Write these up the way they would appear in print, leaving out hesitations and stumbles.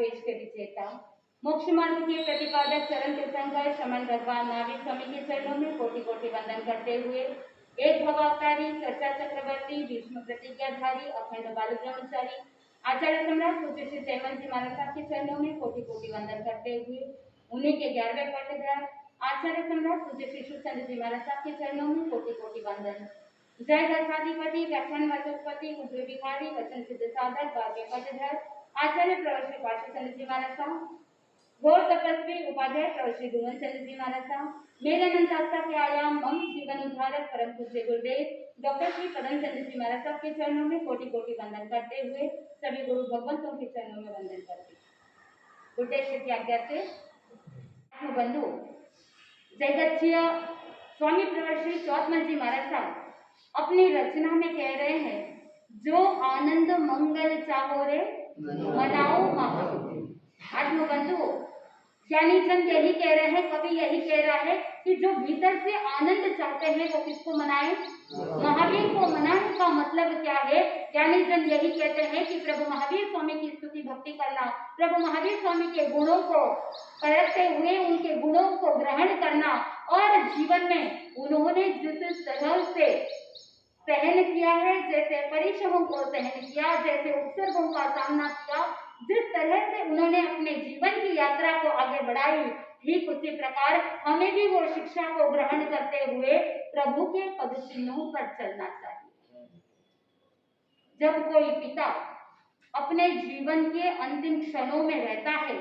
पेश के विजेता, मोक्ष मार्ग के प्रतिपादक चरण तीर्थंकर श्रमण भगवान महावीर स्वामी के चरणों में कोटि कोटि वंदन करते हुए एक भवावतारी, चर्चा चक्रवर्ती, भीष्म प्रतिज्ञाधारी, अखंड बाल ब्रह्मचारी आचार्य सम्राट पूज्य श्री जयमल जी महाराज साहब के चरणों में कोटि कोटि वंदन करते हुए उन्हीं के 11वें पाठ्यक्रम आचार्य सम्राट पूज्य श्री सुखचंद्र जी महाराज साहब के चरणों में कोटि कोटि वंदन। जय दशाधिपति, व्याख्यान वाचस्पति, उग्र विहारी, वचन सिद्ध साधक, 12वें पाठ्यक्रम आचार्य प्रवर श्री पार्श्वचंद्र जी महाराज साहब, गौर तपस्वी उपाध्याय प्रवर श्री गुणवंत चंद्र जी महाराज साहब, मेरे अनंत आस्था के आयाम मम जीवन उद्धारक परम पूज्य गुरुदेव डॉक्टर श्री पदम चंद्र जी महाराज साहब के चरणों में कोटि कोटि वंदन करते हुए सभी गुरु भगवंतों के चरणों में वंदन करते गुरुदेव की आज्ञा से बंधु जयगच्छिय स्वामी प्रवर श्री चौथमल जी महाराज साहब अपनी रचना में कह रहे हैं, जो आनंद मंगल चाहो रे मनाओ महा। आत्मबंधु ज्ञानी जन यही कह रहे हैं, कवि यही कह रहा है कि जो भीतर से आनंद चाहते हैं वो किसको मनाएं? महावीर को मनाने का मतलब क्या है? ज्ञानी जन यही कहते हैं कि प्रभु महावीर स्वामी की स्तुति भक्ति करना, प्रभु महावीर स्वामी के गुणों को परखते हुए उनके गुणों को ग्रहण करना और जीवन में उन्होंने जिस तरह से सहन किया है, जैसे परिश्रमों को सहन किया, जैसे उपसर्गों का सामना किया, जिस तरह से उन्होंने अपने जीवन की यात्रा को आगे बढ़ाई, ठीक उसी प्रकार हमें भी वो शिक्षा को ग्रहण करते हुए प्रभु के पद चिन्हों पर चलना चाहिए। जब कोई पिता अपने जीवन के अंतिम क्षणों में रहता है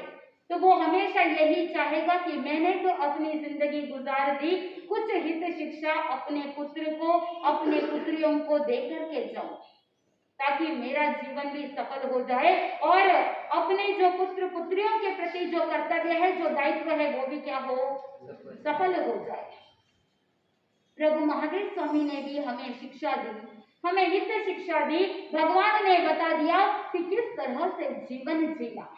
तो वो हमेशा यही चाहेगा कि मैंने तो अपनी जिंदगी गुजार दी, कुछ हित शिक्षा अपने पुत्र को, अपने पुत्रियों को देकर के जाऊं, ताकि मेरा जीवन भी सफल हो जाए और अपने जो पुत्र पुत्रियों के प्रति जो कर्तव्य है, जो दायित्व है, वो भी क्या हो, सफल हो जाए। प्रभु महावीर स्वामी ने भी हमें शिक्षा दी, हमें हित शिक्षा दी। भगवान ने बता दिया कि किस तरह से जीवन जीना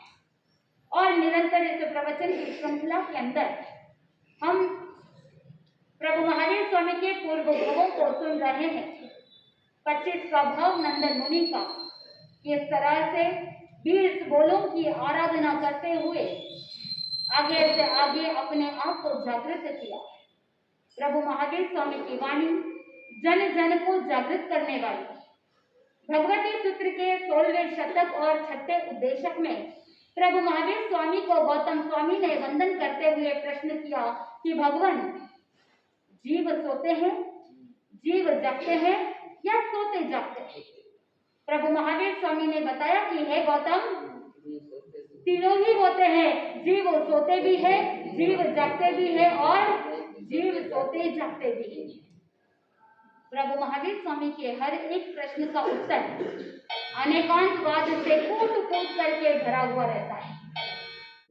और निरंतर इस प्रवचन की श्रृंखला के अंदर हम प्रभु महावीर स्वामी के पूर्व भवों को सुन रहे हैं। 25 का भाव नंदन मुनि का किस तरह से 20 बोलों की आराधना करते हुए आगे से आगे अपने आप को जागृत किया। प्रभु महावीर स्वामी की वाणी जन जन को जागृत करने वाली। भगवती सूत्र के 16वें शतक और 6ठे उद्देशक में प्रभु महावीर स्वामी को गौतम स्वामी ने वंदन करते हुए प्रश्न किया कि भगवान, जीव सोते हैं, जीव जागते हैं या सोते जागते हैं? प्रभु महावीर स्वामी ने बताया कि है गौतम, तीनों ही होते हैं। जीव सोते भी है, जीव जागते भी है और जीव सोते जागते भी है। प्रभु महावीर स्वामी के हर एक प्रश्न का उत्तर अनेकांतवाद से कूट कूट करके भरा हुआ रहता है।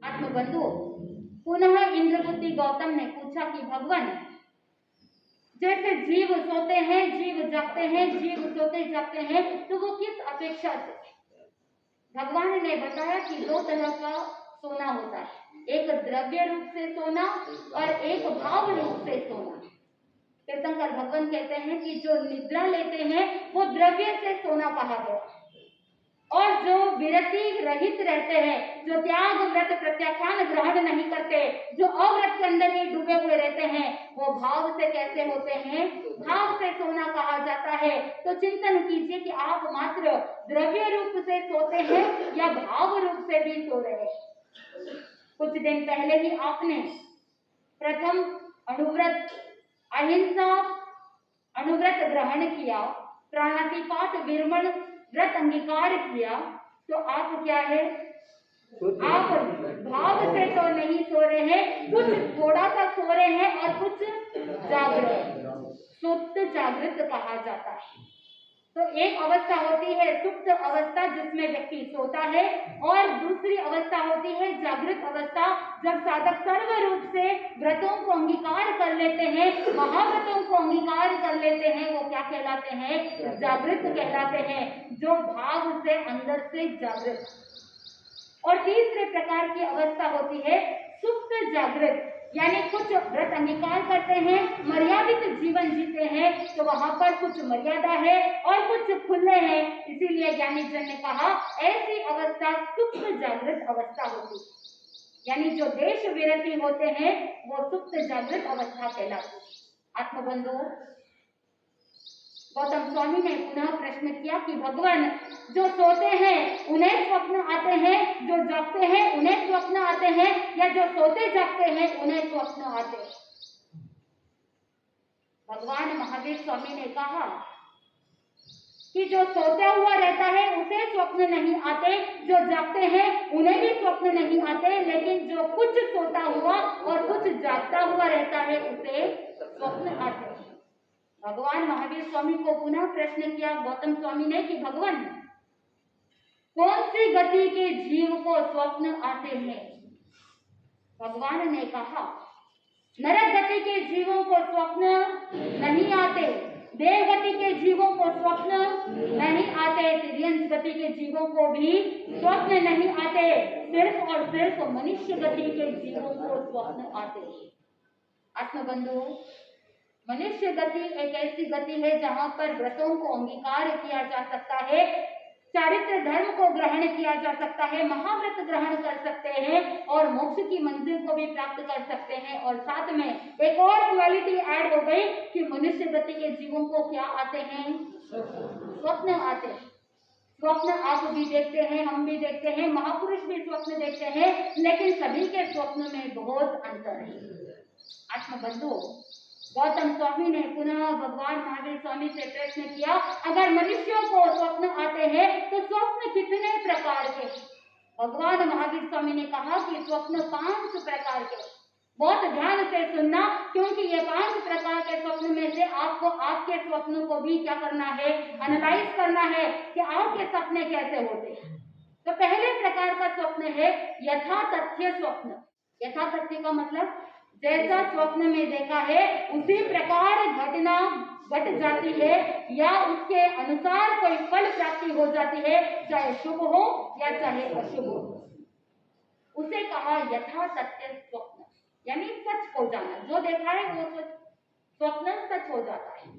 आत्मबंधु पुनः इंद्रबुद्धि गौतम ने पूछा कि भगवान, जैसे जीव सोते हैं, जीव जागते हैं, जीव सोते जागते हैं, तो वो किस अपेक्षा से? भगवान ने बताया कि 2 तरह का सोना होता है, एक द्रव्य रूप से सोना और एक भाव रूप से सोना। तीर्थंकर भगवान कहते हैं कि जो निद्रा लेते हैं वो द्रव्य से सोना कहा गया, और जो विरति रहित रहते हैं, जो त्याग व्रत प्रत्याख्यान ग्रहण नहीं करते, जो अव्रत के अंदर ही डूबे हुए रहते हैं, वो भाव से कैसे होते हैं? भाव से सोना कहा जाता है। तो चिंतन कीजिए कि आप मात्र द्रव्य रूप से सोते हैं या भाव रूप से भी सो रहे हैं। कुछ दिन पहले ही आपने प्रथम अनुव्रत अहिंसा अनुव्रत ग्रहण किया, प्राणातिपात विरमण व्रत अंगीकार किया, तो आप क्या है? आप भाव से तो नहीं सो रहे हैं, कुछ थोड़ा सा सो रहे हैं और कुछ जाग रहे हैं। सुप्त जागृत कहा जाता है। तो एक अवस्था होती है सुप्त अवस्था, जिसमें व्यक्ति सोता है, और दूसरी अवस्था होती है जागृत अवस्था, जब साधक सर्व रूप से व्रतों को अंगीकार कर लेते हैं, महाव्रतों को अंगीकार कर लेते हैं। वो क्या कहलाते हैं? जागृत कहलाते हैं, जो भाव से अंदर से जागृत। और तीसरे प्रकार की अवस्था होती है सुप्त जागृत, यानी कुछ व्रत अंगीकार करते हैं, मर्यादित जीवन जीते हैं, तो वहां पर कुछ मर्यादा है और कुछ खुले हैं। इसीलिए ज्ञानी जन ने कहा ऐसी अवस्था सुप्त जागृत अवस्था होती, यानी जो देश विरती होते हैं वो सुप्त जागृत अवस्था कहलाती। आत्मबंधु, गौतम स्वामी ने पुनः प्रश्न किया कि भगवान, जो सोते हैं उन्हें स्वप्न आते हैं, जो जागते हैं उन्हें स्वप्न आते हैं, या जो सोते जागते हैं उन्हें स्वप्न आते हैं? भगवान महावीर स्वामी ने कहा कि जो सोता हुआ रहता है उसे स्वप्न नहीं आते, जो जागते हैं उन्हें भी स्वप्न नहीं आते, लेकिन जो कुछ सोता हुआ और कुछ जागता हुआ रहता है उसे स्वप्न आते हैं। भगवान महावीर स्वामी को पुनः प्रश्न किया गौतम स्वामी ने कि भगवान, कौन सी गति के जीव को स्वप्न आते हैं? भगवान ने कहा नरक गति के जीवों को स्वप्न नहीं आते, देव गति के जीवों को स्वप्न नहीं आते, तिर्यंस गति के जीवों को भी स्वप्न नहीं आते, सिर्फ और सिर्फ मनुष्य गति के जीवों को स्वप्न आते। आत्मबंधु, मनुष्य गति एक ऐसी गति है जहाँ पर व्रतों को अंगीकार किया जा सकता है, चारित्र धर्म को ग्रहण किया जा सकता है, महाव्रत ग्रहण कर सकते हैं और मोक्ष की मंजिल को भी प्राप्त कर सकते हैं। और साथ में एक और क्वालिटी ऐड हो गई कि मनुष्य गति के जीवों को क्या आते हैं? स्वप्न आते हैं। स्वप्न आप भी देखते हैं, हम भी देखते हैं, महापुरुष भी स्वप्न देखते हैं, लेकिन सभी के स्वप्न में बहुत अंतर है। आत्मबंधु, गौतम स्वामी ने पुनः भगवान महावीर स्वामी से प्रश्न किया, अगर मनुष्यों को स्वप्न आते हैं तो स्वप्न कितने प्रकार के? भगवान महावीर स्वामी ने कहा कि स्वप्न 5 प्रकार के। बहुत ध्यान से सुनना, क्योंकि ये 5 प्रकार के स्वप्न में से आपको आपके स्वप्नों को भी क्या करना है? एनालाइज करना है कि आपके सपने कैसे होते हैं। तो पहले प्रकार का स्वप्न है यथातथ्य स्वप्न। यथातथ्य का मतलब जैसा स्वप्न में देखा है उसी प्रकार घटना घट जाती है या उसके अनुसार कोई फल प्राप्ति हो जाती है, चाहे शुभ हो या चाहे अशुभ हो, उसे कहा यथातथ्य स्वप्न, यानी सच हो जाना, जो देखा है वो स्वप्न सच हो जाता है।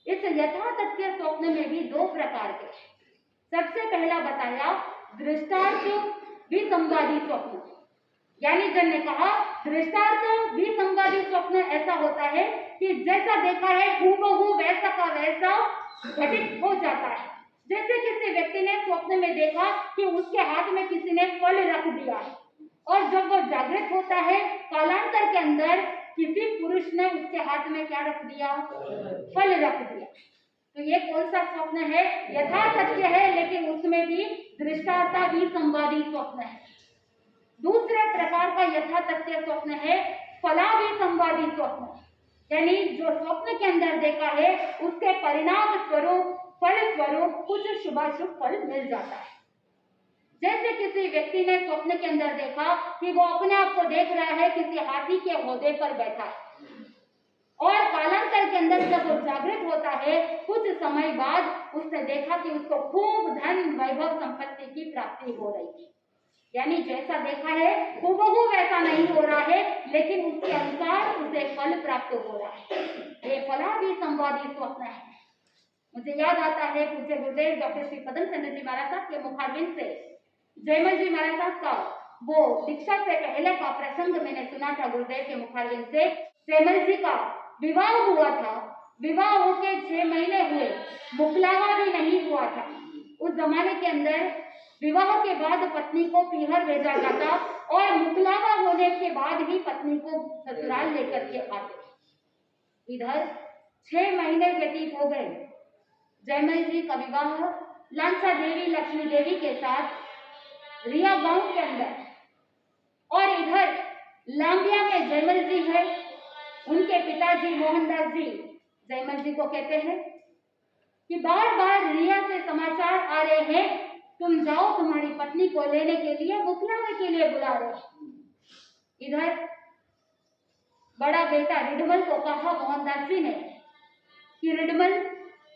इस यथातथ्य स्वप्न में भी 2 प्रकार के। सबसे पहला बताया दृष्टार्थ विसंवादी स्वप्न, यानी जन ने कहा दृष्टार्थ विसंवादी स्वप्न ऐसा होता है कि जैसा देखा है हूबहू वैसा का वैसा घटित हो जाता है। जैसे किसी व्यक्ति ने स्वप्न में देखा कि उसके हाथ में किसी ने फल रख दिया है, और जब वो जागृत होता है कालांतर के अंदर किसी पुरुष ने उसके हाथ में क्या रख दिया? फल रख दिया। तो ये कौन सा स्वप्न है? यथातथ्य है, लेकिन उसमें भी दृष्टार्थ विसंवादी स्वप्न है। दूसरे प्रकार का यथातथ्य स्वप्न है फलाविसंवादी स्वप्न, यानी जो स्वप्न के अंदर देखा है उसके परिणाम स्वरूप फल स्वरूप कुछ शुभाशुभ फल मिल जाता है। जैसे किसी व्यक्ति ने स्वप्न के अंदर देखा कि वो अपने आप को देख रहा है किसी हाथी के ओहदे पर बैठा है, और कालांतर के अंदर जब वो जागृत होता है कुछ समय बाद उसने देखा कि उसको खूब धन वैभव संपत्ति की प्राप्ति हो रही थी। यानी जैसा देखा है हूबहू वैसा नहीं हो रहा है, लेकिन उसके अनुसार उसे फल प्राप्त हो रहा है। ये फलाविसंवादी स्वप्न है। मुझे याद आता है पूज्य गुरुदेव डॉक्टर श्री पदम चंद्र जी महाराज साहब के मुखारबिंद से जयमल जी महाराज साहब का वो दीक्षा से पहले का प्रसंग मैंने सुना था गुरुदेव के मुखारबिंद से। जयमल जी का विवाह हुआ था, विवाह होके 6 महीने हुए, मुकलावा भी नहीं हुआ था। उस जमाने के अंदर विवाह के बाद पत्नी को पीहर भेजा जाता और मुकलावा होने के बाद ही पत्नी को ससुराल लेकर के आते। इधर 6 महीने व्यतीत हो गए। जयमल जी का विवाह लांसा देवी लक्ष्मी देवी के साथ रिया गांव के अंदर, और इधर लांबिया में जयमल जी है, उनके पिताजी मोहनदास जी जयमल जी को कहते हैं कि बार बार रिया से समाचार आ रहे हैं, तुम जाओ तुम्हारी पत्नी को लेने के लिए, मुकलावे के लिए बुला रहे। इधर बड़ा बेटा रिडमल को कहा मोहनदास जी ने कि रिडमल,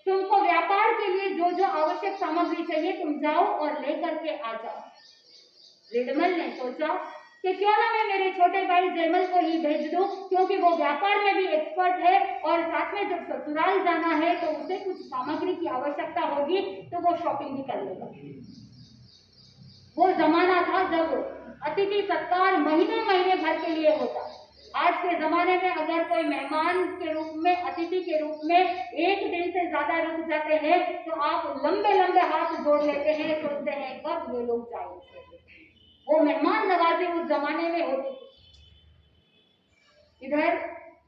तुमको व्यापार के लिए जो जो आवश्यक सामग्री चाहिए तुम जाओ और लेकर के आ जाओ। रिडमल ने सोचा कि क्यों ना मैं मेरे छोटे भाई जयमल को ही भेज दूं, क्योंकि वो व्यापार में भी एक्सपर्ट है और साथ में जब ससुराल जाना है तो उसे कुछ सामग्री की आवश्यकता होगी तो वो शॉपिंग भी कर लेगा। वो जमाना था जब अतिथि सत्कार महीने महीने भर के लिए होता। आज के जमाने में अगर कोई मेहमान के रूप में, अतिथि के रूप में एक दिन से ज्यादा रुक जाते हैं तो आप लंबे लंबे हाथ जोड़ लेते हैं, सोचते हैं कब ये लोग जाएंगे। वो मेहमान नवाजी उस जमाने में होती थी। इधर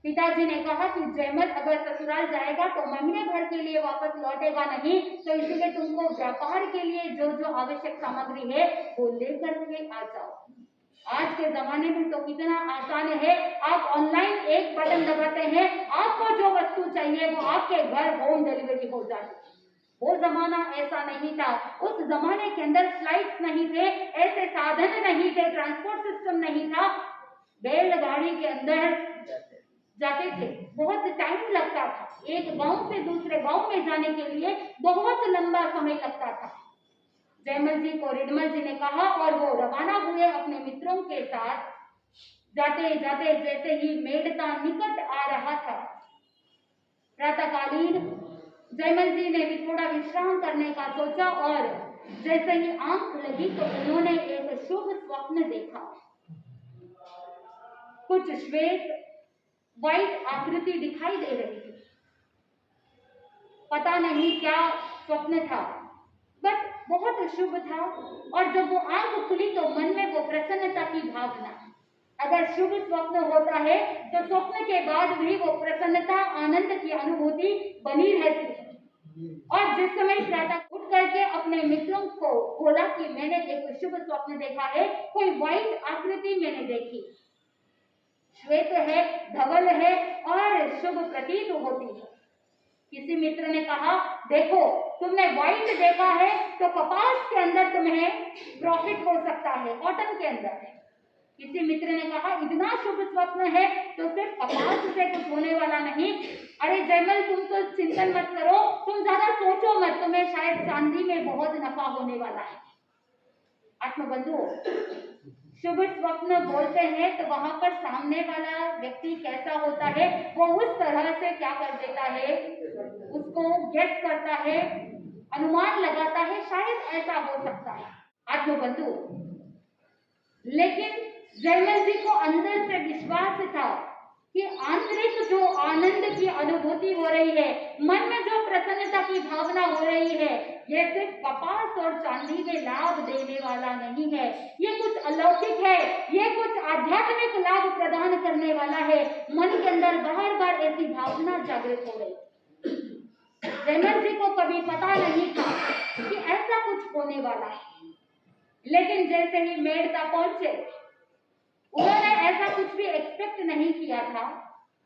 पिताजी ने कहा कि जयमल अगर ससुराल जाएगा तो महीने भर के लिए वापस लौटेगा नहीं, तो इसलिए तुमको व्यापार के लिए जो जो आवश्यक सामग्री है वो लेकर के आ जाओ। आज के जमाने में तो कितना आसान है, आप ऑनलाइन एक बटन दबाते हैं, आपको जो वस्तु चाहिए वो आपके घर होम डिलीवरी हो जाती है। वो जमाना ऐसा नहीं था। उस जमाने के अंदर फ्लाइट्स नहीं थे, ऐसे साधन नहीं थे, ट्रांसपोर्ट सिस्टम नहीं था। बैलगाड़ी के अंदर जाते थे, बहुत टाइम लगता था। एक गांव से दूसरे गांव में जाने के लिए बहुत लंबा समय लगता था। जयमल जी को रिडमल जी ने कहा और वो रवाना हुए अपने मित्रों के साथ। जाते जाते जैसे ही मेड़ता निकट आ रहा था, प्रातःकालीन जयमल जी ने भी थोड़ा विश्राम करने का सोचा और जैसे ही आंख लगी तो उन्होंने एक शुभ स्वप्न देखा। कुछ श्वेत व्हाइट आकृति दिखाई दे रही थी। पता नहीं क्या स्वप्न था, बट बहुत शुभ था। और जब वो आंख खुली तो मन में वो प्रसन्नता की भावना। अगर शुभ स्वप्न होता है तो स्वप्न के बाद भी वो प्रसन्नता, आनंद की अनुभूति बनी रहती है। और जिस समय प्रातः उठ करके अपने मित्रों को बोला कि मैंने एक शुभ स्वप्न देखा है, कोई व्हाइट आकृति मैंने देखी, श्वेत है, धवल है और शुभ प्रतीत होती है। किसी मित्र ने कहा, देखो तुमने व्हाइट देखा है तो कपास के अंदर तुम्हें प्रॉफिट हो सकता है, कॉटन के अंदर। किसी मित्र ने कहा, इतना शुभ स्वप्न है तो सिर्फ कपास से कुछ होने वाला नहीं। अरे जयमल, तुम तो चिंतन मत करो, तुम ज्यादा सोचो मत, तुम्हें शायद चांदी में बहुत नफा होने वाला है। आत्मबंधुओं, शुभ स्वप्न बोलते हैं तो वहां पर सामने वाला व्यक्ति कैसा होता है, वो उस तरह से क्या कर देता है, उसको गेस करता है, अनुमान लगाता है, शायद ऐसा हो सकता है। आत्मबंधु, लेकिन जयमल जी को अंदर से विश्वास था कि आंतरिक जो आनंद की अनुभूति हो रही है, मन में जो प्रसन्नता की भावना हो रही है, ये सिर्फ कपास और चांदी में लाभ देने वाला नहीं है, ये कुछ अलौकिक है, ये कुछ आध्यात्मिक लाभ प्रदान करने वाला है। मन के अंदर बार बार ऐसी भावना जागृत हो रही। जयमल जी को कभी पता नहीं था कि ऐसा कुछ होने वाला है, लेकिन जैसे ही मेड़ता पहुंचे, उन्होंने ऐसा कुछ भी एक्सपेक्ट नहीं किया था।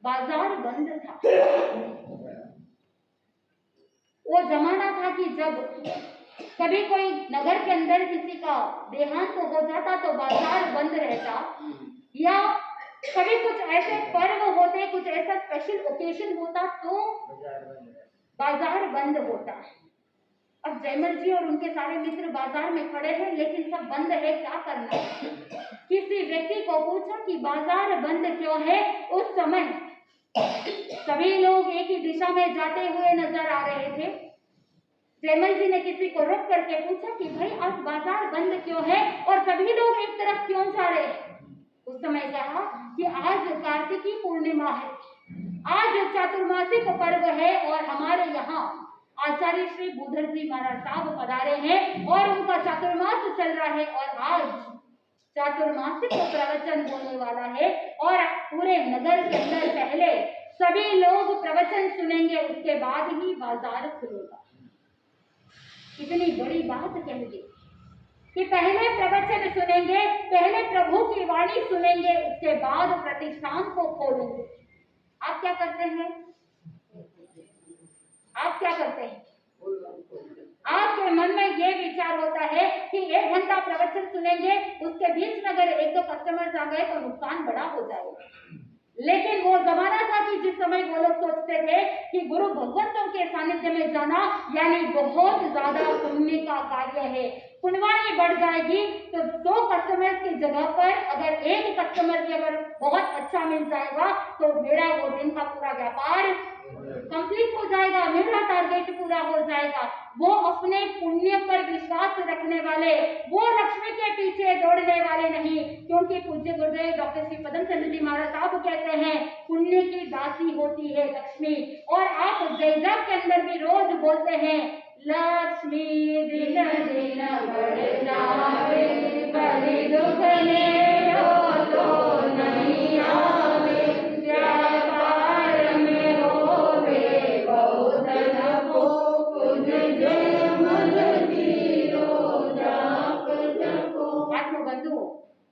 बाजार बंद था। वो जमाना था कि जब कभी कोई नगर के अंदर किसी का देहांत हो जाता तो बाजार बंद रहता, या कभी कुछ ऐसे पर्व होते, कुछ ऐसा स्पेशल ओकेजन होता तो बाजार बंद होता। अब जयमल जी और उनके सारे मित्र बाजार में खड़े हैं, लेकिन सब बंद है, क्या करना है? किसी व्यक्ति को पूछा कि बाजार बंद क्यों है? उस समय सभी लोग एक ही दिशा में जाते हुए नजर आ रहे थे। जयमल जी ने किसी को रोक करके पूछा कि भाई आज बाजार बंद क्यों है और सभी लोग एक तरफ क्यों जा रहे हैं? उस समय कहा कि आज कार्तिकी पूर्णिमा है, आज चातुर्मासिक पर्व है और हमारे यहाँ आचार्य श्री बुधर जी महाराज साहब पधारे हैं और उनका चातुर्मास चल रहा है और आज चातुर्मासिक प्रवचन होने वाला है और पूरे नगर के अंदर पहले सभी लोग प्रवचन सुनेंगे, उसके बाद ही बाजार खुलेगा। इतनी बड़ी बात कह दी कि पहले प्रवचन सुनेंगे, पहले प्रभु की वाणी सुनेंगे, उसके बाद प्रतिष्ठान को खोलेंगे। आप क्या करते हैं? आप क्या करते हैं? आपके मन में ये विचार होता है कि 1 घंटा प्रवचन सुनेंगे, उसके बीच में अगर 1-2 कस्टमर्स आ गए तो नुकसान बड़ा हो जाएगा। लेकिन वो जमाना था कि जिस समय वो लोग सोचते थे कि गुरु भगवंतों के सानिध्य में जाना यानी बहुत ज्यादा पुण्य का कार्य है, पुण्यवानी बढ़ जाएगी तो 100 कस्टमर की जगह पर अगर एक कस्टमर भी अगर बहुत अच्छा मिल जाएगा तो मेरा वो दिन का पूरा व्यापार कंप्लीट हो जाएगा, मेरा टारगेट पूरा हो जाएगा। वो अपने पुण्य पर विश्वास रखने वाले, वो लक्ष्मी के पीछे दौड़ने वाले नहीं, क्योंकि पूज्य गुरुदेव डॉक्टर श्री पदम चंद्र जी महाराज साहब कहते हैं पुण्य की दासी होती है लक्ष्मी। और आप जय जप के अंदर भी रोज बोलते हैं लक्ष्मी दिन दिन बढ़ावे, बलि दुख ले हो तो नहीं आवे, व्यापार में होवे बहुधन को, कुछ जय मन जीरो जाप जपो। आत्मबंधु,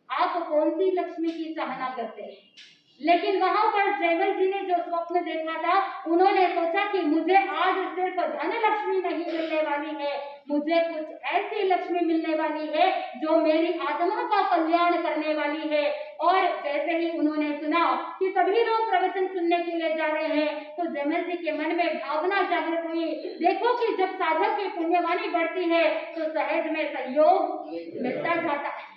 आप कौन सी लक्ष्मी की चाहना करते हैं? लेकिन वहां पर जयमल जी ने जो स्वप्न देखा था, उन्होंने सोचा कि मुझे आज सिर्फ धन लक्ष्मी नहीं मिलने वाली है, मुझे कुछ ऐसी लक्ष्मी मिलने वाली है जो मेरी आत्मा का कल्याण करने वाली है। और जैसे ही उन्होंने सुना कि सभी लोग प्रवचन सुनने के लिए जा रहे हैं, तो जयमल जी के मन में भावना जागृत हुई। देखो कि जब साधक की पुण्यवानी बढ़ती है तो सहज में सहयोग मिलता जाता है।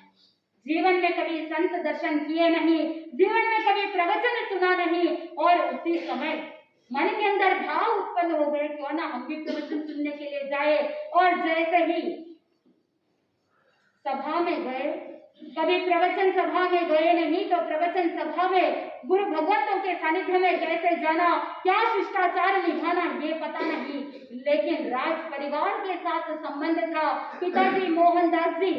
जीवन में कभी संत दर्शन किए नहीं, जीवन में कभी प्रवचन सुना नहीं, और उसी समय मन के अंदर भाव उत्पन्न हो गए क्यों ना हम भी प्रवचन सुनने के लिए जाए। और जैसे ही सभा में गए, कभी प्रवचन सभा में गए नहीं तो प्रवचन सभा में गुरु भगवतों के सानिध्य में कैसे जाना, क्या शिष्टाचार निभाना ये पता नहीं, लेकिन राज परिवार के साथ संबंध था। पिताजी मोहनदास जी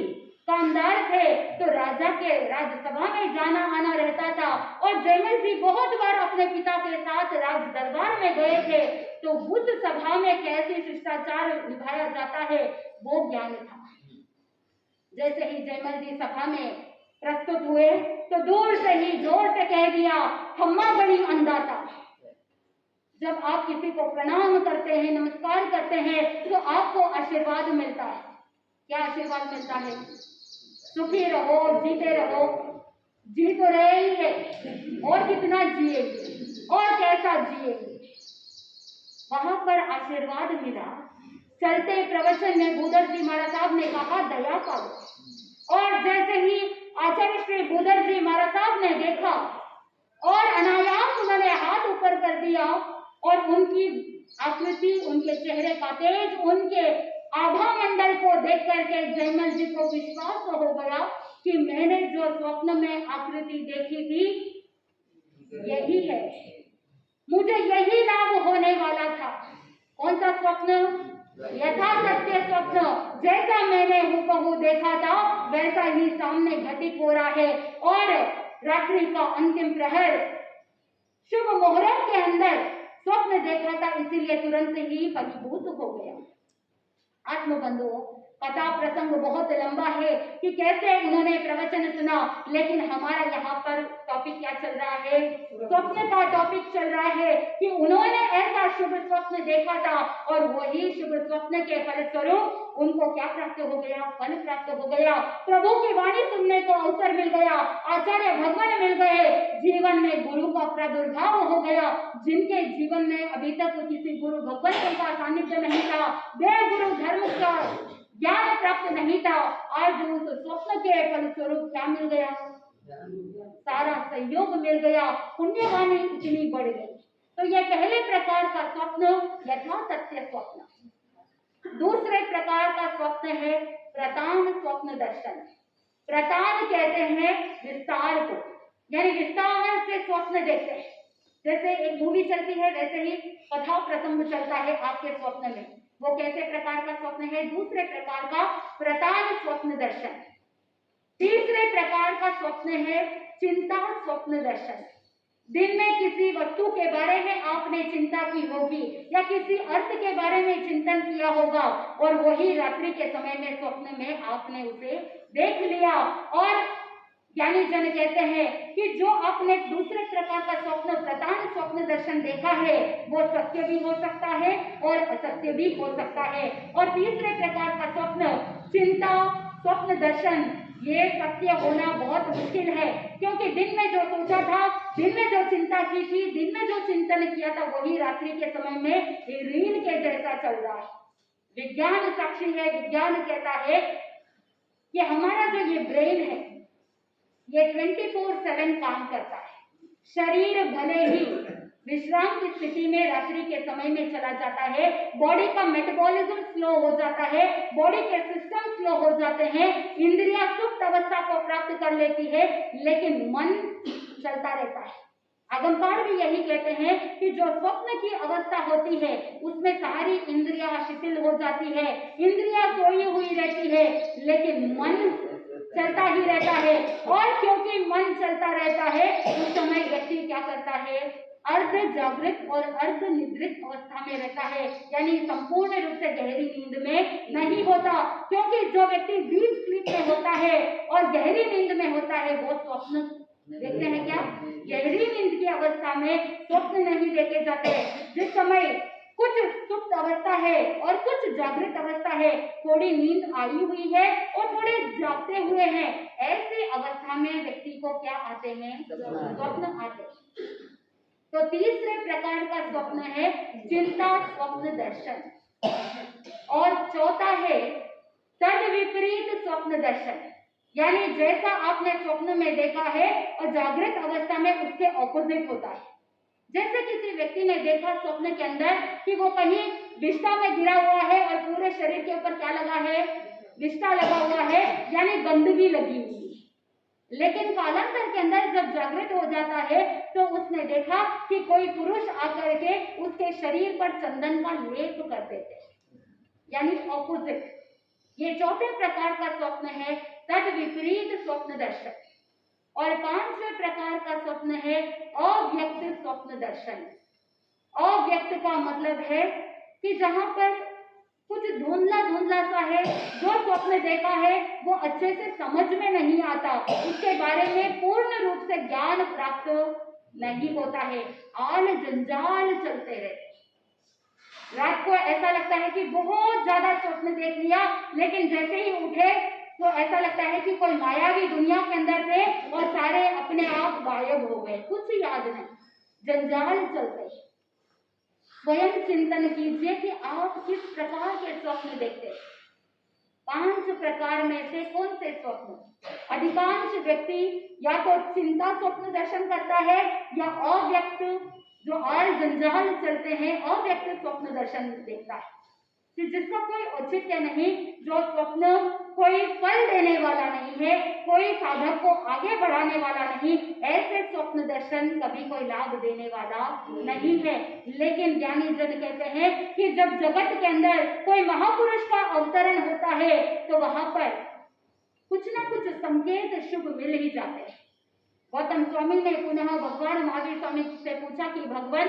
कामदार थे तो राजा के राजसभा में जाना आना रहता था, और जयमल जी बहुत बार अपने पिता के साथ राज दरबार में गए थे, तो उस सभा में कैसे शिष्टाचार निभाया जाता है वो ज्ञान था। जैसे ही जयमल जी सभा में प्रस्तुत हुए तो दूर से ही जोर से कह दिया हम्मा बड़ी अंदाता। जब आप किसी को प्रणाम करते हैं, नमस्कार करते हैं तो आपको आशीर्वाद मिलता है। क्या आशीर्वाद मिलता है? सुखी रहो, जीते रहो। जी तो रहे ही है, और कितना जिएंगे और कैसा जिएंगे। वहां पर आशीर्वाद मिला। चलते प्रवचन में भूधर जी महाराज साहब ने कहा दया पाओ, और जैसे ही आचार्य श्री भूधर जी महाराज साहब ने देखा और अनायास उन्होंने हाथ ऊपर कर दिया, और उनकी आकृति, उनके चेहरे का तेज, उनके आभा मंडल को देख करके जयमल जी को विश्वास हो गया कि मैंने जो स्वप्न में आकृति देखी थी यही है, मुझे यही लाभ होने वाला था। कौन सा स्वप्न? यथा सत्य स्वप्न। जैसा मैंने हुबहू देखा था वैसा ही सामने घटित हो रहा है। और रात्रि का अंतिम प्रहर शुभ मुहूर्त के अंदर स्वप्न देखा था, इसीलिए तुरंत ही फलीभूत हो गया। आत्मबंधुओं, कथा प्रसंग बहुत लंबा है कि कैसे उन्होंने प्रवचन सुना, लेकिन हमारा यहाँ पर टॉपिक क्या चल रहा है? स्वप्न का टॉपिक चल रहा है कि उन्होंने ऐसा शुभ स्वप्न देखा था, और वही शुभ स्वप्न के फलस्वरूप उनको क्या प्राप्त हो गया? फल प्राप्त हो गया। प्रभु की वाणी सुनने को अवसर मिल गया, आचार्य भगवान मिल गए, जीवन में गुरु का प्रादुर्भाव हो गया। जिनके जीवन में अभी तक किसी गुरु भगवान का सानिध्य नहीं था, देव गुरु धर्म का ज्ञान प्राप्त नहीं था, आज उस स्वप्न के फलस्वरूप क्या मिल गया? सारा सहयोग मिल गया, पुण्यवानी इतनी बढ़ गई। तो यह पहले प्रकार का स्वप्न यथा सत्य स्वप्न। दूसरे प्रकार का स्वप्न है प्रतान स्वप्न दर्शन। प्रतान कहते हैं विस्तार को, यानी विस्तार से स्वप्न देखते हैं। जैसे एक मूवी चलती है वैसे ही कथा प्रसंग चलता है आपके स्वप्न में। वो कैसे प्रकार का स्वप्न है? दूसरे प्रकार का प्रतान स्वप्न दर्शन। तीसरे प्रकार का स्वप्न है चिंता स्वप्न दर्शन। दिन में किसी वस्तु के बारे में आपने चिंता की होगी या किसी अर्थ के बारे में चिंतन किया होगा, और वही रात्रि के समय में स्वप्न में आपने उसे देख लिया। और ज्ञानी जन कहते हैं कि जो आपने दूसरे प्रकार का स्वप्न प्रतान स्वप्न दर्शन देखा है वो सत्य भी हो सकता है और असत्य भी हो सकता है। और तीसरे प्रकार का स्वप्न चिंता स्वप्न दर्शन, ये सत्य होना बहुत मुश्किल है, क्योंकि दिन में जो सोचा था, दिन में जो चिंता की थी, दिन में जो चिंतन किया था, वही रात्रि के समय में रील के जैसा चल रहा है। विज्ञान साक्षी है, विज्ञान कहता है कि हमारा जो ये ब्रेन है ये 24/7 काम करता है। शरीर भले ही विश्राम की स्थिति में रात्रि के समय में चला जाता है, बॉडी का मेटाबॉलिज्म स्लो हो जाता है, बॉडी के सिस्टम स्लो हो जाते हैं, इंद्रियां सुप्त अवस्था को प्राप्त कर लेती है, लेकिन मन चलता रहता है। आगमकार भी यही कहते हैं कि जो स्वप्न की अवस्था होती है उसमें सारी इंद्रियां शिथिल हो जाती है, इंद्रियां सोई हुई रहती है, लेकिन मन चलता ही रहता है। और क्योंकि मन चलता रहता है उस समय व्यक्ति क्या करता है, अर्ध जागृत और अर्ध निद्रित अवस्था में रहता है, यानी संपूर्ण रूप से गहरी नींद में नहीं होता। क्योंकि जो व्यक्ति डीप स्लीप में होता है और गहरी नींद में होता है वो स्वप्न देखते हैं क्या? गहरी नींद की अवस्था में स्वप्न नहीं देखे जाते। जिस समय कुछ सुप्त अवस्था है और कुछ जागृत अवस्था है, थोड़ी नींद आई हुई है और थोड़े जागते हुए हैं, ऐसी अवस्था में व्यक्ति को क्या आते हैं? स्वप्न आते हैं। तो तीसरे प्रकार का स्वप्न है चिंता स्वप्न दर्शन, और चौथा है तद विपरीत स्वप्न दर्शन, यानी जैसा आपने स्वप्न में देखा है और जागृत अवस्था में उसके ऑपोजिट होता है। जैसे किसी व्यक्ति ने देखा स्वप्न के अंदर कि वो कहीं विष्ठा में गिरा हुआ है और पूरे शरीर के ऊपर क्या लगा है? विष्ठा लगा हुआ है, यानी गंदगी लगी हुई है। लेकिन कालांतर के अंदर जब जागृत हो जाता है तो उसने देखा कि कोई पुरुष आकर के उसके शरीर पर चंदन का लेप कर देते, यानी ऑपोजिट। ये चौथे प्रकार का स्वप्न है तद विपरीत स्वप्न दर्शन। और पांचवें प्रकार का स्वप्न है अव्यक्त स्वप्न दर्शन। अव्यक्त का मतलब है कि जहां पर कुछ धुंधला धुंधला सा है, जो स्वप्न देखा है वो अच्छे से समझ में नहीं आता, उसके बारे में पूर्ण रूप से ज्ञान प्राप्त नहीं होता है, आल जंजाल चलते रहते। रात को ऐसा लगता है कि बहुत ज्यादा स्वप्न देख लिया, लेकिन जैसे ही उठे तो ऐसा लगता है कि कोई मायावी दुनिया के अंदर थे और सारे अपने आप गायब हो गए, कुछ याद नहीं, जंजाल चलते। स्वयं चिंतन कीजिए कि आप किस प्रकार के स्वप्न देखते हैं। 5 प्रकार में से कौन से स्वप्न? अधिकांश व्यक्ति या तो चिंता स्वप्न दर्शन करता है या अव्यक्त, जो और जंजाल चलते हैं, अव्यक्त स्वप्न दर्शन देखता है, जिसका कोई औचित्य नहीं, जो स्वप्न कोई फल देने वाला नहीं है, कोई साधक को आगे बढ़ाने वाला नहीं, ऐसे स्वप्न दर्शन कभी कोई लाभ देने वाला नहीं है। लेकिन ज्ञानी जन कहते हैं कि जब जगत के अंदर कोई महापुरुष का अवतरण होता है तो वहां पर कुछ ना कुछ संकेत शुभ मिल ही जाते हैं। गौतम स्वामी ने पुनः भगवान महावीर स्वामी से पूछा कि भगवान,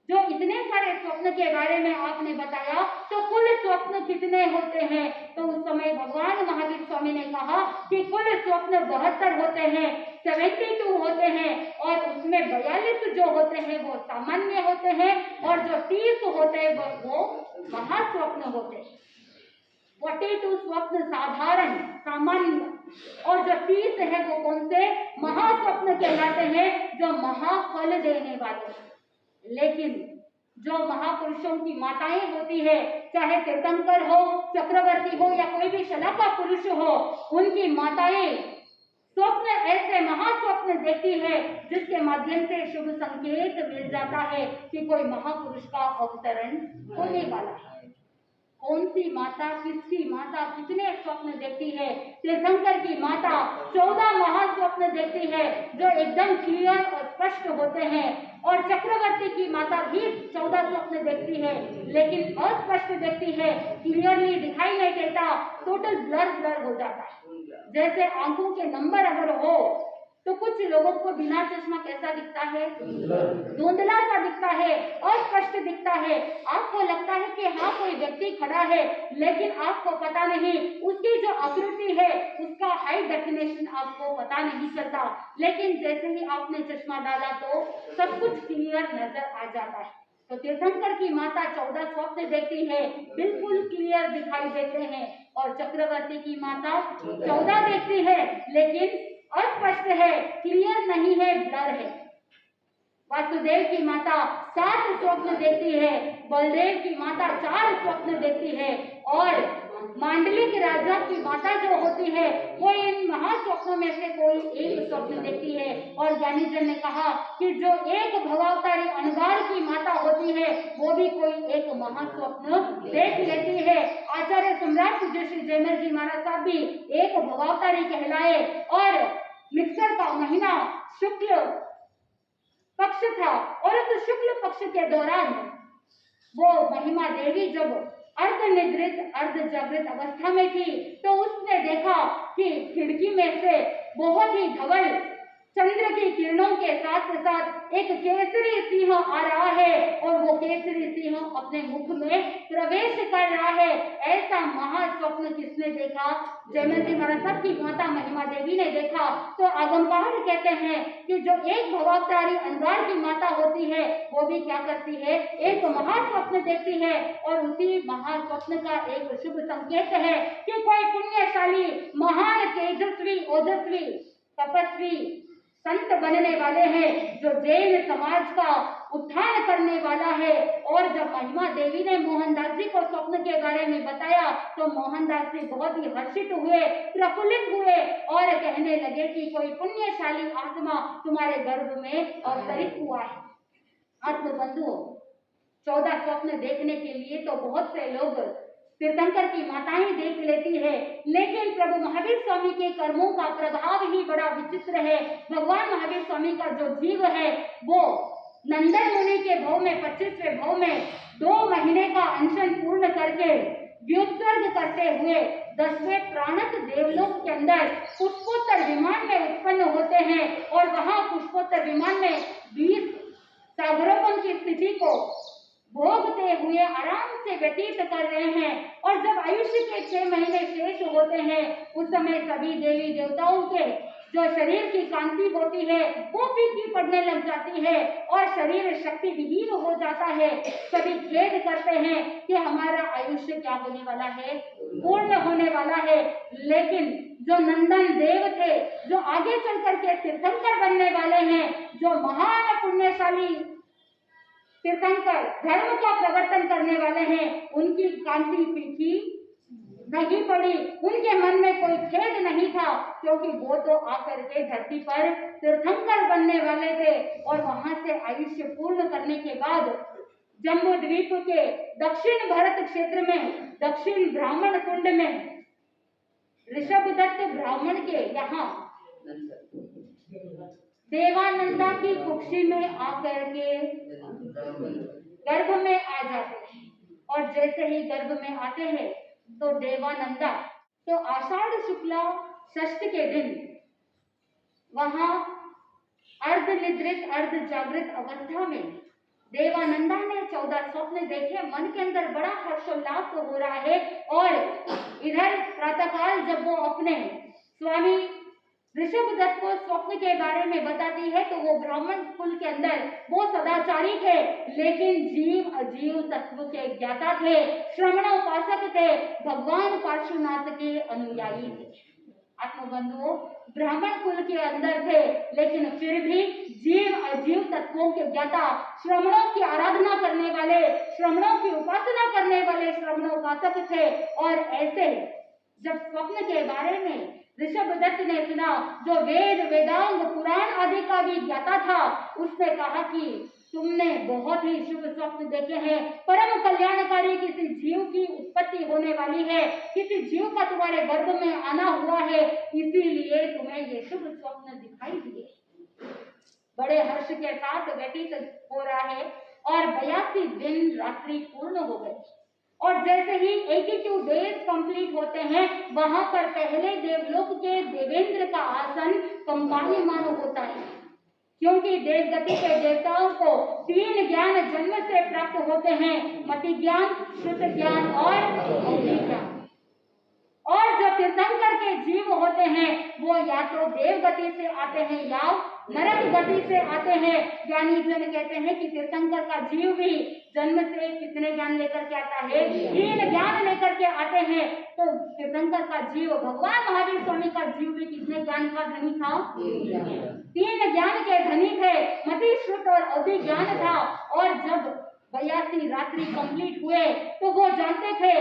जो इतने सारे स्वप्न के बारे में आपने बताया तो कुल स्वप्न कितने होते हैं? तो उस समय भगवान महावीर स्वामी ने कहा कि कुल स्वप्न 72 होते हैं, 72 होते हैं, और उसमें 42 जो होते हैं वो सामान्य होते हैं और जो 30 होते हैं वो महास्वप्न होते हैं। 42 स्वप्न साधारण सामान्य, और जो 30 है वो कौन से? महास्वप्न कहलाते हैं, जो महाफल देने वाले हैं। लेकिन जो महापुरुषों की माताएं होती है, चाहे तीर्थंकर हो, चक्रवर्ती हो या कोई भी शलाका पुरुष हो, उनकी माताएं स्वप्न ऐसे महास्वप्न देखती है जिसके माध्यम से शुभ संकेत मिल जाता है कि कोई महापुरुष का अवतरण होने वाला है। कौन सी माता, किसकी माता कितने स्वप्न देखती है? तीर्थंकर की माता 14 महास्वप्न देखती है जो एकदम क्लियर और स्पष्ट होते हैं, और चक्रवर्ती की माता भी 14 स्वप्न देखती है, लेकिन अस्पष्ट देखती है, क्लियरली दिखाई नहीं देता, टोटल ब्लर हो जाता है। जैसे आंखों के नंबर अगर हो तो कुछ लोगों को बिना चश्मा कैसा दिखता है? धुंधला सा दिखता है, अस्पष्ट दिखता है। आपको लगता है कि हाँ कोई व्यक्ति खड़ा है, लेकिन आपको पता नहीं उसकी जो आकृति है उसका हाई डेफिनेशन आपको पता नहीं चलता। लेकिन जैसे ही आपने चश्मा डाला तो सब कुछ क्लियर नजर आ जाता है। तो तीर्थंकर की माता 14 स्वप्न देखती है, बिल्कुल क्लियर दिखाई देते हैं, और चक्रवर्ती की माता 14 देखती है लेकिन अस्पष्ट है, क्लियर नहीं है, ब्लर है। वासुदेव की माता 7 स्वप्न देखती है, बलदेव की माता 4 स्वप्न देखती है, और मांडलिक राजा की माता जो होती है वो इन महास्वप्नों में से कोई एक स्वप्न देखती है। और ज्ञानी जन ने कहा कि जो एक भवावतारी अनगार की माता होती है वो भी कोई एक महास्वप्न देख लेती है। आचार्य सम्राट पूज्य श्री जयमल जी महाराज साहब भी एक भवावतारी कहलाए। और मिक्सर का महीना शुक्ल पक्ष था और उस शुक्ल पक्ष के दौरान वो महिमा देवी जब अर्ध निद्रित अर्ध जागृत अवस्था में थी तो उसने देखा कि खिड़की में से बहुत ही धवल चंद्र की किरणों के साथ साथ एक केसरी सिंह आ रहा है और वो केसरी सिंह अपने मुख में प्रवेश कर रहा है। ऐसा महास्वप्न किसने देखा? जयमल जी महाराज साहब की माता महिमा देवी ने देखा। तो आगमकार कहते हैं कि जो एक भवावतारी अंगार की माता होती है वो भी क्या करती है? एक महास्वप्न देखती है और उसी महास्वप्न का एक शुभ संकेत है कि कोई पुण्यशाली महान तेजस्वी ओजस्वी तपस्वी संत बनने वाले हैं जो जैन समाज का उत्थान करने वाला है। और जब महिमा देवी ने मोहनदास जी को स्वप्न के बारे में बताया तो मोहनदास जी बहुत ही हर्षित हुए, प्रफुल्लित हुए और कहने लगे कि कोई पुण्यशाली आत्मा तुम्हारे गर्भ में अवतरित हुआ है। आत्मबंधुओं, 14 स्वप्न देखने के लिए तो बहुत से लोग तीर्थंकर की माताएं देख लेती है, लेकिन प्रभु महावीर स्वामी के कर्मों का प्रभाव ही बड़ा विचित्र है। भगवान महावीर स्वामी का जो जीव है वो नंदन मुनि के भव में 25वें भव में 2 महीने का अनशन पूर्ण करके व्युत्सर्ग करते हुए 10वें प्राणत देवलोक के अंदर पुष्पोत्तर विमान में उत्पन्न होते हैं और वहां पुष्पोत्तर विमान में 20 सागरोपम की स्थिति को भोगते हुए आराम से व्यतीत कर रहे हैं। और जब आयुष्य के 6 महीने शेष होते हैं उस समय सभी देवी देवताओं के जो शरीर की कांति होती है वो फीकी पड़ने लग जाती है और शरीर शक्ति विहीन हो जाता है। सभी खेद करते हैं कि हमारा आयुष्य क्या होने वाला है? पूर्ण होने वाला है। लेकिन जो नंदन देव थे, जो आगे चल करके तीर्थंकर बनने वाले हैं, जो महान पुण्यशाली तीर्थंकर धर्म का प्रवर्तन करने वाले हैं, उनकी कांति फीकी नहीं पड़ी, उनके मन में कोई खेद नहीं था क्योंकि वो तो आकर के धरती पर तीर्थंकर बनने वाले थे। और वहां से आयुष्य पूर्ण करने के बाद जम्बू द्वीप के दक्षिण भारत क्षेत्र में दक्षिण ब्राह्मण कुंड में ऋषभदत्त ब्राह्मण के यहाँ देवानंदा की कुक्षी में आकर के गर्भ में आ जाते हैं। और जैसे ही गर्भ में आते हैं तो देवानंदा तो आषाढ़ शुक्ला षष्ठ के दिन वहां अर्ध निद्रित अर्ध जागृत अवस्था में देवानंदा ने 14 स्वप्न देखे। मन के अंदर बड़ा हर्षोल्लास हो रहा है। और इधर प्रातःकाल जब वो अपने स्वामी ऋषभदत्त को स्वप्न के बारे में बताती है तो वो ब्राह्मण कुल के अंदर वो सदाचारी थे, लेकिन जीव अजीव तत्व के ज्ञाता थे, श्रमणोपासक थे, भगवान पार्श्वनाथ के अनुयायी थे। आत्मबंधुओं, ब्राह्मण कुल के अंदर थे लेकिन फिर भी जीव अजीव तत्वों के ज्ञाता, श्रमणों की आराधना करने वाले, श्रमणों की उपासना करने वाले श्रमणोपासक थे। और ऐसे जब स्वप्न के बारे में ऋषभदत्त ने सुना, जो वेद वेदांग पुराण आदि का भी ज्ञाता था, उसने कहा कि तुमने बहुत ही शुभ स्वप्न देखे हैं, परम कल्याणकारी किसी जीव की उत्पत्ति होने वाली है, किसी जीव का तुम्हारे गर्भ में आना हुआ है, इसीलिए तुम्हें ये शुभ स्वप्न दिखाई दिए। बड़े हर्ष के साथ व्यतीत हो रहा है और 82 दिन रात्रि पूर्ण हो गए। और जैसे ही 82 डेज कंप्लीट होते हैं वहां पर पहले देवलोक के देवेंद्र का आसन कंपायमान होता है, क्योंकि देवगति के देवताओं को 3 ज्ञान जन्म से प्राप्त होते हैं, मति ज्ञान, श्रुत ज्ञान और औधी ज्ञान। और जो तीर्थंकर के जीव होते हैं वो या तो देव गति से आते हैं या नरक गति से आते हैं। ज्ञानी जन कहते हैं कि तीर्थंकर का जीव भी जन्म से कितने ज्ञान लेकर के आता है? 3 ज्ञान लेकर के आते हैं। तो तीर्थंकर का जीव, भगवान महावीर स्वामी का जीव भी कितने ज्ञान का धनी था? 3 ज्ञान के धनी थे, मति, श्रुत और औधी ज्ञान था। और जब 82 रात्रि कंप्लीट हुए तो वो जानते थे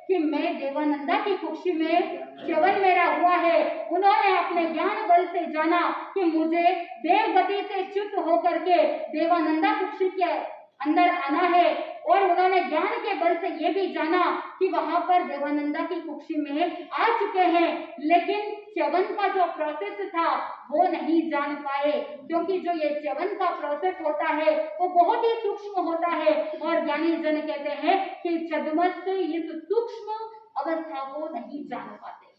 कि मैं देवानंदा की कुक्षी में च्यवन मेरा हुआ है। उन्होंने अपने ज्ञान बल से जाना कि मुझे देव गति से च्युत होकर के देवानंदा कुक्षी के अंदर आना है, और उन्होंने ज्ञान के बल से ये भी जाना कि वहां पर देवानंदा की कुक्षी में आ चुके हैं, लेकिन च्यवन का जो प्रोसेस था वो नहीं जान पाए, क्योंकि जो ये च्यवन का प्रोसेस होता है वो बहुत ही सूक्ष्म होता है, और ज्ञानी जन कहते हैं कि छद्मस्त इस सूक्ष्म अवस्था को नहीं जान पाते।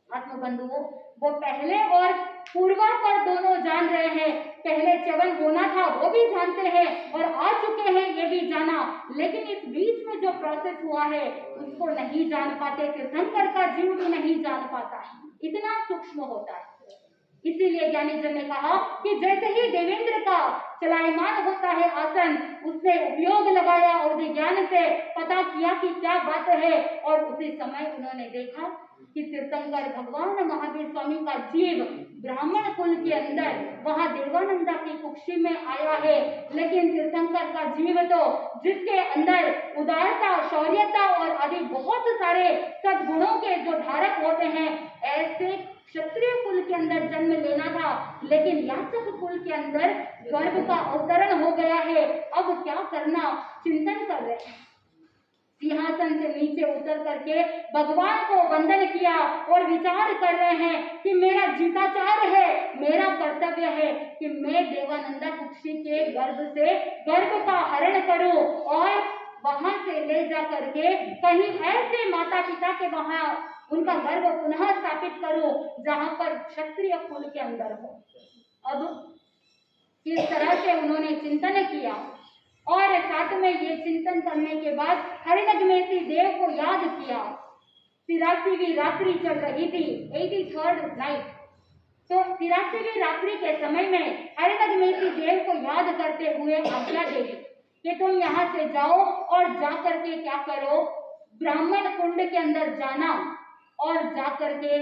आत्मबंधुओं, वो पहले और पूर्वा पर दोनों जान रहे हैं। पहले च्यवन होना था वो भी जानते हैं और आ चुके हैं ये भी जाना, लेकिन इस बीच में जो प्रोसेस हुआ है उसको नहीं जान पाते। तीर्थंकर का जीव भी नहीं जान पाता, इतना सूक्ष्म होता है। इसीलिए ज्ञानी जन ने कहा कि जैसे ही देवेंद्र का चलायमान होता है आसन, उसने उपयोग लगाया और ज्ञान से पता किया कि क्या बात है, और उसी समय उन्होंने देखा कि तीर्थंकर भगवान महावीर स्वामी का जीव ब्राह्मण कुल के अंदर वहां देवानंदा की कुक्षी में आया है, लेकिन तीर्थंकर का जीव तो जिसके अंदर उदारता, शौर्यता और आदि बहुत सारे सद्गुणों के जो धारक होते हैं, ऐसे क्षत्रिय कुल के अंदर जन्म लेना था, लेकिन याचक कुल के अंदर गर्भ का अवतरण हो गया है। अब क्या करना, चिंतन कर रहे हैं। सिंहासन से नीचे उतर करके भगवान को वंदन किया और विचार कर रहे हैं कि मेरा जीताचार है, मेरा कर्तव्य है कि मैं देवानंदा कुक्षी के गर्भ से गर्भ का हरण करूं और वहां से ले जा करके कहीं ऐसे माता पिता के वहां उनका गर्भ पुनः स्थापित करूं जहां पर क्षत्रिय कुल के अंदर हो। अब इस तरह से उन्होंने चिंतन किया, और साथ में ये चिंतन करने के बाद हरिणग्मेसी देव को याद किया। 83वीं रात्रि चल रही थी, 83rd नाइट। तो 83वीं रात्रि के समय में हरिणग्मेसी देव को याद करते हुए आज्ञा दे दी कि तुम यहाँ से जाओ और जा करके क्या करो, ब्राह्मण कुंड के अंदर जाना और जा करके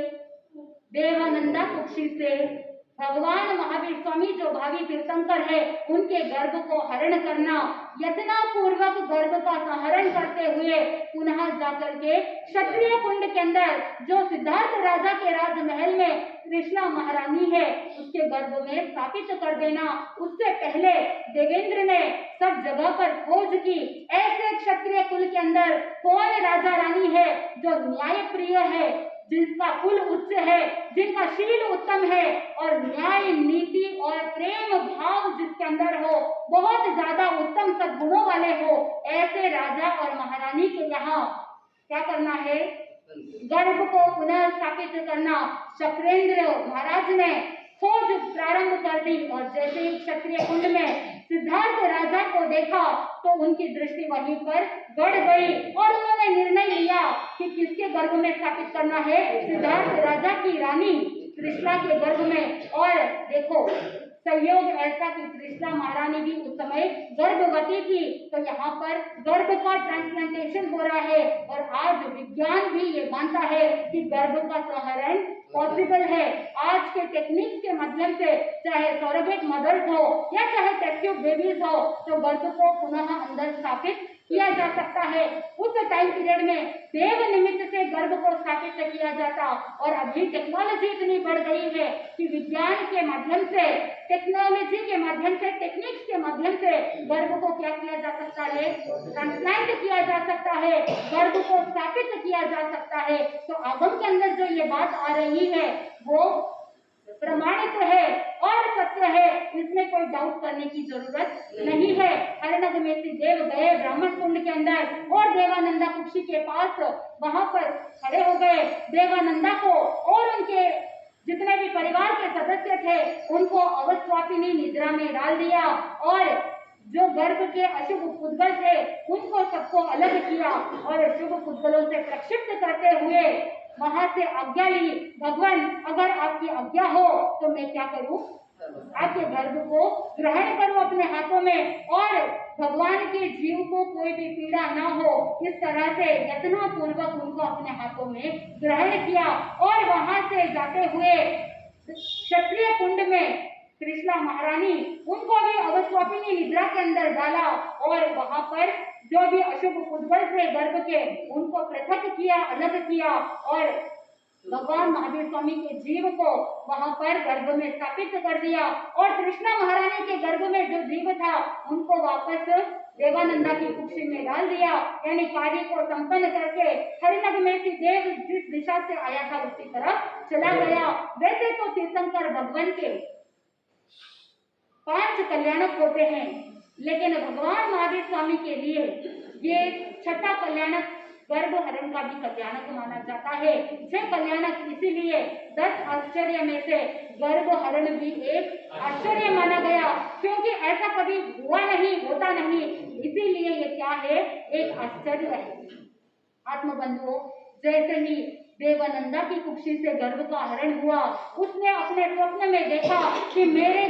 देवानंदा कुक्षी से भगवान महावीर स्वामी जो भावी तीर्थंकर है उनके गर्भ को हरण करना। यत्ना पूर्वक गर्भ का संहरण करते हुए पुनः जाकर के क्षत्रिय कुंड के अंदर जो सिद्धार्थ राजा के राजमहल में कृष्णा महारानी है उसके गर्भ में स्थापित कर देना। उससे पहले देवेंद्र ने सब जगह पर खोज की, ऐसे क्षत्रिय कुल के अंदर कौन राजा रानी है जो न्याय प्रिय है, जिनका कुल उच्च है, जिनका शील उत्तम है और न्याय नीति और प्रेम भाव जिसके अंदर हो, बहुत ज्यादा उत्तम सद्गुणों वाले हो, ऐसे राजा और महारानी के यहाँ क्या करना है, गर्भ को पुनः स्थापित करना। शक्रेंद्र महाराज ने खोज प्रारंभ कर दी और जैसे ही क्षत्रिय कुंड में सिद्धार्थ राजा को देखा तो उनकी दृष्टि वहीं पर गड़ गई और उन्होंने निर्णय लिया कि किसके गर्भ में स्थापित करना है, सिद्धार्थ राजा की रानी कृष्णा के गर्भ में। और देखो संयोग ऐसा कि कृष्णा महारानी भी उस समय गर्भवती थी, तो यहाँ पर गर्भ का ट्रांसप्लांटेशन हो रहा है और आज विज्ञान भी ये मानता है कि गर्भ का संहरण पॉसिबल है। आज के टेक्निक्स के माध्यम से चाहे सरोगेट मदर्स हो या चाहे टेस्ट ट्यूब बेबीज हो, तो गर्भ को पुनः अंदर स्थापित किया जा सकता है। उस टाइम पीरियड में देव निमित्त से गर्भ को स्थापित किया जाता, और अभी टेक्नोलॉजी इतनी बढ़ गई है कि विज्ञान के माध्यम से, टेक्नोलॉजी के माध्यम से, टेक्निक्स के माध्यम से गर्भ को क्या किया जा सकता है, ट्रांसप्लांट किया जा सकता है, गर्भ को स्थापित किया जा सकता है। तो आगम के अंदर जो ये बात आ रही है वो प्रमाणित है और सत्य है, इसमें कोई डाउट करने की जरूरत नहीं है। हरिणग्मेसी देव गए ब्राह्मण कुंड के अंदर और देवानंदा कुक्षी के पास वहां पर खड़े हो गए। देवानंदा को और उनके जितने भी परिवार के सदस्य थे उनको अवस्थापिनी निद्रा में डाल दिया और जो गर्भ के अशुभ पुद्गल थे उनको सबको अलग किया और शुभ पुद्गलों से प्रक्षिप्त करते हुए वहां से आज्ञा ली, भगवान अगर आपकी आज्ञा हो तो मैं क्या करूं, आपके गर्भ को ग्रहण करूं अपने हाथों में और भगवान के जीव को कोई भी पीड़ा ना हो, इस तरह से यत्न पूर्वक उनको अपने हाथों में ग्रहण किया। और वहां से जाते हुए क्षत्रिय कुंड में कृष्णा महारानी उनको भी अवस्थापिनी निद्रा के अंदर डाला और वहां पर जो भी अशुभ उद्गल थे गर्भ के, उनको पृथक किया, अलग किया और भगवान महावीर स्वामी के जीव को वहां पर गर्भ में स्थापित कर दिया और कृष्णा महारानी के गर्भ में जो जीव था उनको वापस देवानंदा की कुक्षी में डाल दिया। यानी कार्य को संपन्न करके हरिनग में से देव जिस दिशा से आया था उसी तरफ चला गया। वैसे तो तीर्थंकर भगवान के 5 कल्याणक होते हैं, लेकिन भगवान महावीर स्वामी के लिए ये 6ठा कल्याणक गर्भ हरण का भी कल्याणक माना जाता है। 6 कल्याणक इसीलिए 10 आश्चर्य में से गर्भ हरण भी एक आश्चर्य माना गया, क्योंकि ऐसा कभी हुआ नहीं, होता नहीं, इसीलिए ये क्या है, एक आश्चर्य है। आत्मबंधुओं, जैसे ही देवानंदा की कुक्षी से गर्भ का हरण हुआ, उसने अपने स्वप्न में देखा कि मेरे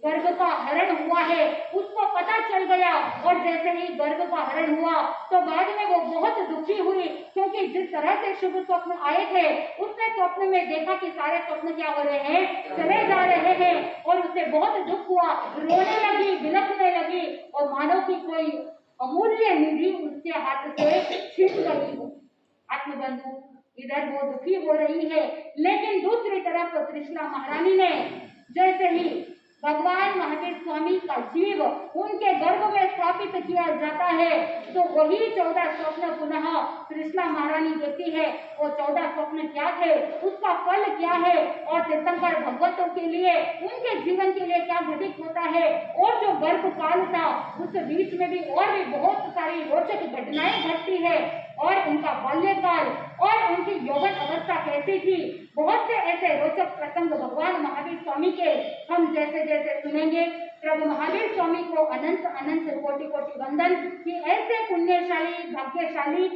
गर्भ का हरण हुआ है, उसको पता चल गया। और जैसे ही गर्भ का हरण हुआ तो बाद में वो बहुत दुखी हुई, क्योंकि जिस तरह से शुभ स्वप्न आए थे उसने स्वप्न में देखा कि सारे स्वप्न क्या हो रहे हैं, चले जा रहे हैं, और उसे बहुत दुख हुआ, रोने लगी, बिलखने लगी और मानो की कोई अमूल्य निधि उसके हाथ से छिन गई हो। आत्मबंधु, इधर वो दुखी हो रही है, लेकिन दूसरी तरफ कृष्णा महारानी ने जैसे ही भगवान महावीर स्वामी का जीव उनके गर्भ में स्थापित किया जाता है तो वही 14 स्वप्न पुनः कृष्णा महारानी देखती है। वो 14 स्वप्न क्या थे, उसका फल क्या है और तीर्थंकर भगवतों के लिए, उनके जीवन के लिए क्या घटित होता है, और जो गर्भ काल था उस बीच में भी और भी बहुत सारी रोचक घटनाएं घटती है, और उनका बाल्यकाल और उनकी यौवन अवस्था कैसी थी, बहुत से ऐसे रोचक प्रसंग भगवान महावीर स्वामी के हम जैसे जैसे सुनेंगे। प्रभु महावीर स्वामी को अनंत अनंत कोटि कोटि वंदन कि ऐसे पुण्यशाली भाग्यशाली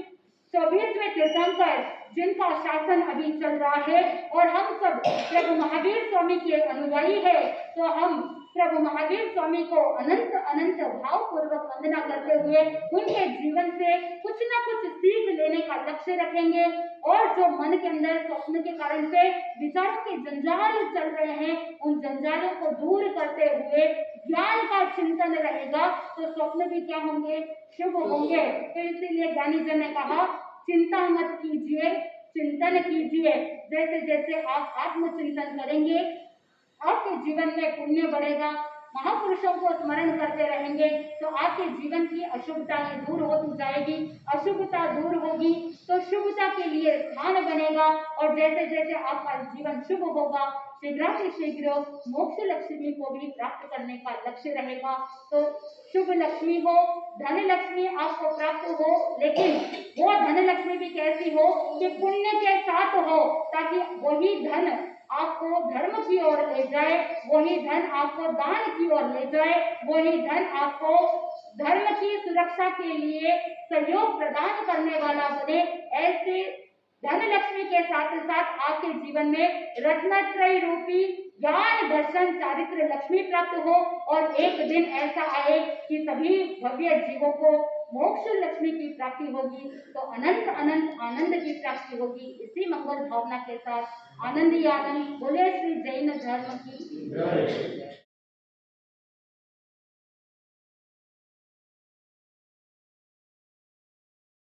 24वें तीर्थंकर जिनका शासन अभी चल रहा है, और हम सब प्रभु महावीर स्वामी के अनुयायी है, तो हम प्रभु महावीर स्वामी को अनंत अनंत भावपूर्वक वंदना करते हुए उनके जीवन से कुछ न कुछ सीख लेने का लक्ष्य रखेंगे। और जो मन के अंदर स्वप्न के कारण से विचारों के जंजाल चल रहे हैं, उन जंजालों को दूर करते हुए ज्ञान का चिंतन रहेगा तो स्वप्न भी क्या होंगे, शुभ होंगे। तो इसीलिए ज्ञानी जन ने कहा, चिंता मत कीजिए, चिंतन कीजिए। जैसे जैसे आप आत्मचिंतन करेंगे आपके जीवन में पुण्य बढ़ेगा, महापुरुषों को स्मरण करते रहेंगे तो आपके जीवन की अशुभताएं दूर होती जाएगी, अशुभता दूर होगी तो शुभता के लिए स्थान बनेगा, और जैसे जैसे आपका जीवन शुभ होगा शीघ्र मोक्ष लक्ष्मी को भी प्राप्त करने का लक्ष्य रहेगा। तो शुभ लक्ष्मी हो, धन लक्ष्मी आपको प्राप्त हो, लेकिन वो धन लक्ष्मी भी कैसी हो कि पुण्य के साथ हो, ताकि वही धन आपको धर्म की ओर ले जाए, वही धन आपको दान की ओर ले जाए, वही धन आपको धर्म की सुरक्षा के लिए सहयोग प्रदान करने वाला बने। ऐसे धन लक्ष्मी के साथ साथ आपके जीवन में रत्नत्रय रूपी ज्ञान दर्शन चारित्र लक्ष्मी प्राप्त हो, और एक दिन ऐसा आए कि सभी भव्य जीवों को मोक्ष लक्ष्मी की प्राप्ति होगी, तो अनंत अनंत आनंद की प्राप्ति होगी। इसी मंगल भावना के साथ आनंद ही आनंद बोले श्री जैन धर्म की।